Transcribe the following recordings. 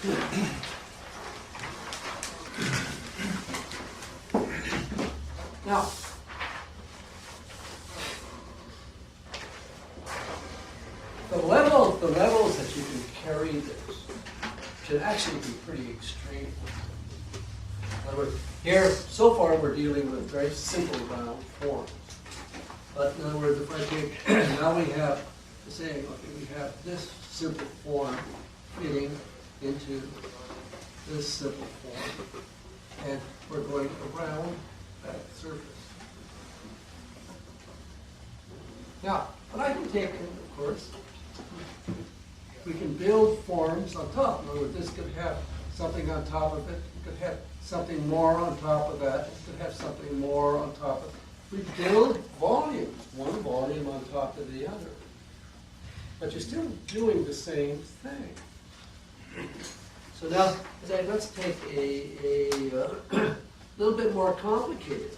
Now, the levels that you can carry this should actually be pretty extreme. In other words, here, so far, we're dealing with very simple round forms. But in other words, if I take, now we have, saying, okay, we have this simple form fitting into this simple form, and we're going around that surface. Now, what I can take, of course, we can build forms on top. In other words, this could have something on top of it. It could have something more on top of that. It could have something more on top of it. We build volumes, one volume on top of the other. But you're still doing the same thing. So now, let's take a little bit more complicated.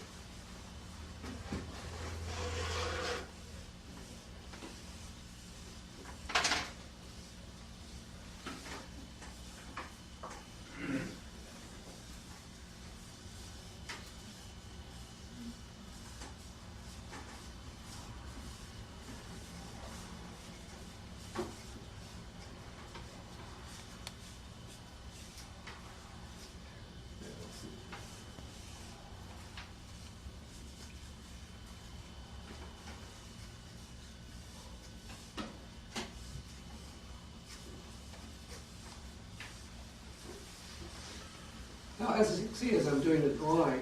Now, as you can see, as I'm doing the drawing,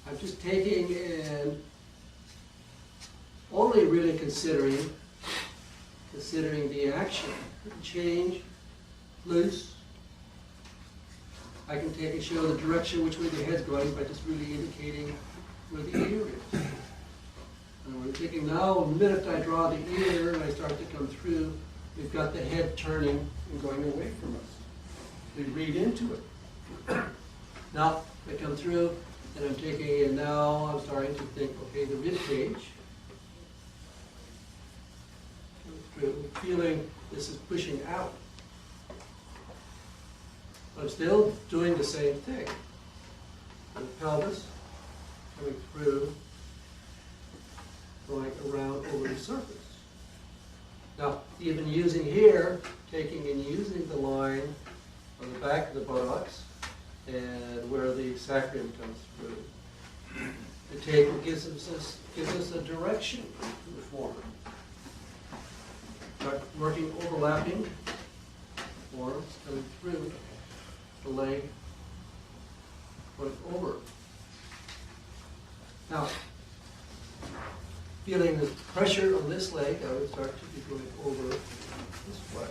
I'm just taking and only really considering the action. Change, loose. I can take and show the direction which way the head's going by just really indicating where the ear is. And we're taking now, the minute I draw the ear and I start to come through, we've got the head turning and going away from us. We read into it. Now, I come through, and I'm taking, and now I'm starting to think, okay, the rib cage. Through, feeling this is pushing out. But I'm still doing the same thing. The pelvis coming through, going around over the surface. Now, even using here, taking and using the line on the back of the buttocks, and where the sacrum comes through. The table gives us a direction to the form. Start working overlapping forms coming through the leg, going over. Now, feeling the pressure on this leg, I would start to be going over this way.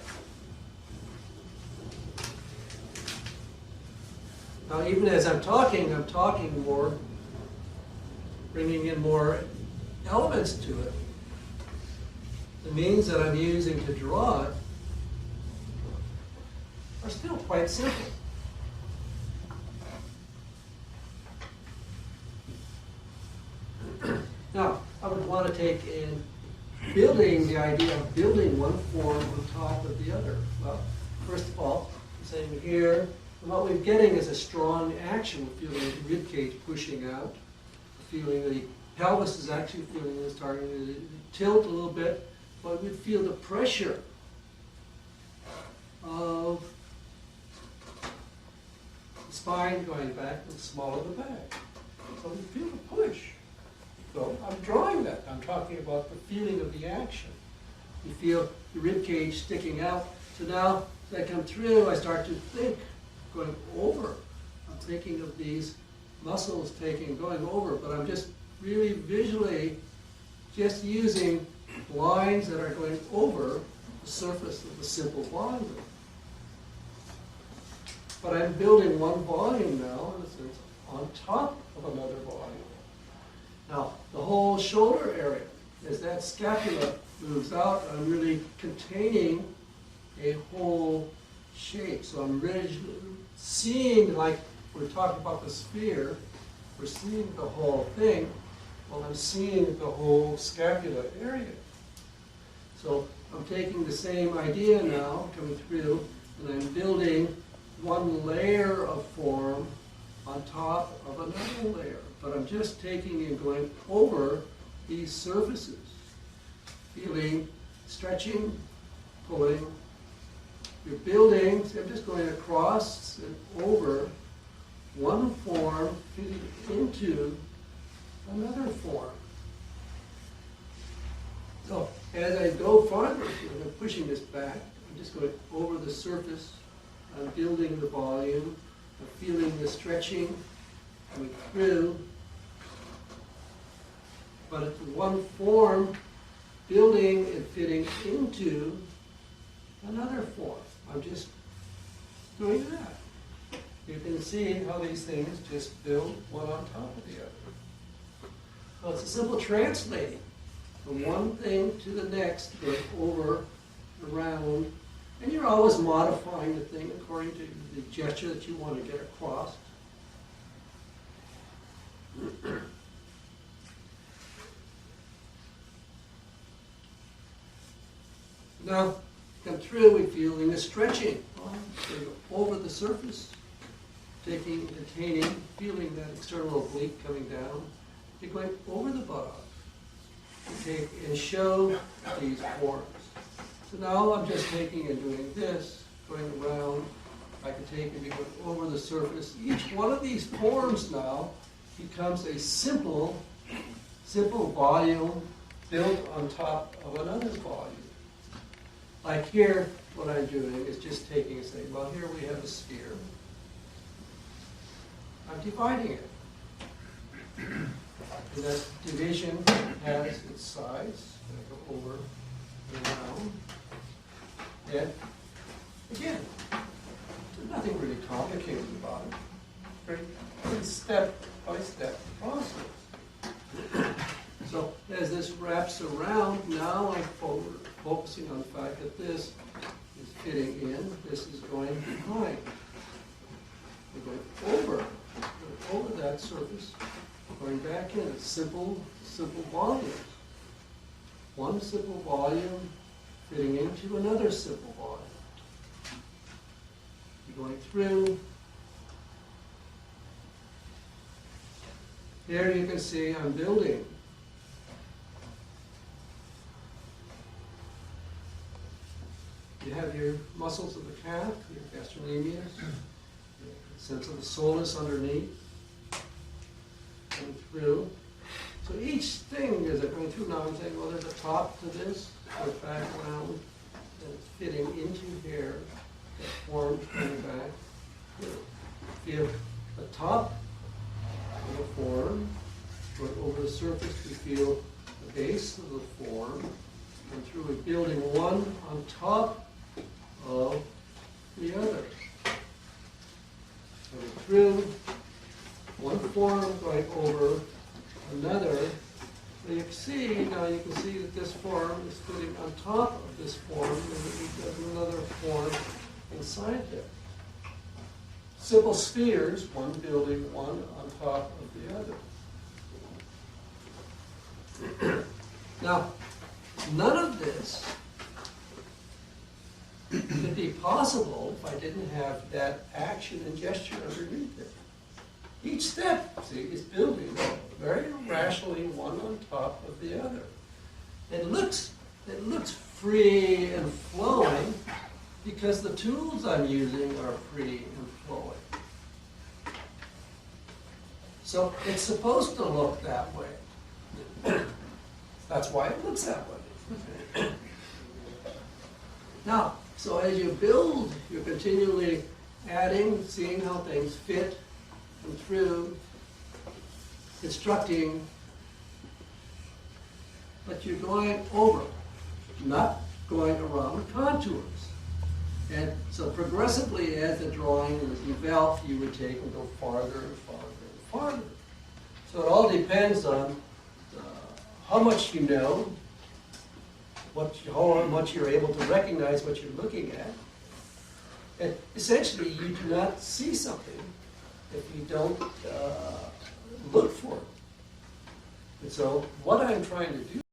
Now, even as I'm talking more, bringing in more elements to it. The means that I'm using to draw it are still quite simple. Now, I would want to take in building the idea of building one form on top of the other. Well, first of all, I'm saying here, and what we're getting is a strong action. We're feeling the rib cage pushing out. We're feeling the pelvis is actually feeling it's starting to tilt a little bit, but we feel the pressure of the spine going back and small of the back. So we feel the push. So I'm drawing that. I'm talking about the feeling of the action. You feel the rib cage sticking out. So now, as I come through, I start to think. Going over. I'm thinking of these muscles going over, but I'm just really visually just using lines that are going over the surface of the simple volume. But I'm building one volume now, in a sense, on top of another volume. Now, the whole shoulder area, as that scapula moves out, I'm really containing a whole shape. So I'm really seeing, like we're talking about the sphere, we're seeing the whole thing. Well, I'm seeing the whole scapula area. So I'm taking the same idea now, coming through, and I'm building one layer of form on top of another layer. But I'm just taking and going over these surfaces, feeling, stretching, pulling. You're building, so I'm just going across and over one form, fitting into another form. So as I go farther, I'm pushing this back, I'm just going over the surface, I'm building the volume, I'm feeling the stretching coming through. But it's one form building and fitting into another form. I'm just doing that. You can see how these things just build one on top of the other. So it's a simple translating from one thing to the next, going over, around, and you're always modifying the thing according to the gesture that you want to get across. Now, come through, we're feeling the stretching. So you go over the surface, taking, containing, feeling that external oblique coming down. You're going over the buttock. You take and show these forms. So now I'm just taking and doing this, going around. I can take and be going over the surface. Each one of these forms now becomes a simple volume built on top of another volume. Like here, what I'm doing is just taking and saying, well, here we have a sphere. I'm dividing it. And that division has its size. I go over and around. And again, there's nothing really complicated about it. Very step-by-step process. So as this wraps around, now I'm focusing on the fact that this is fitting in, this is going behind. We're going over that surface, going back in. It's simple volumes. One simple volume fitting into another simple volume. You're going through. Here you can see I'm building. You have your muscles of the calf, your gastrocnemius, the sense of the soleus underneath, going through. So each thing as I'm going through now, I'm saying, well, there's a top to this, go back around, and it's fitting into here, that form coming back. Feel the top of the form, going over the surface, we feel the base of the form, and through it building one on top of the other. Going through one form, going over another. So you can see, now you can see that this form is fitting on top of this form, and there's another form inside there. Simple spheres, one building one on top of the other. Now, none of this could be possible if I didn't have that action and gesture underneath it. Each step, see, is building very rationally one on top of the other. It looks free and flowing because the tools I'm using are free and flowing. So it's supposed to look that way. That's why it looks that way. Now, so as you build, you're continually adding, seeing how things fit, and through, constructing, but you're going over, not going around the contours. And so progressively, as the drawing is developed, you would take and go farther and farther and farther. So it all depends on how much you know, how much you're able to recognize what you're looking at. And essentially, you do not see something if you don't look for it. And so what I'm trying to do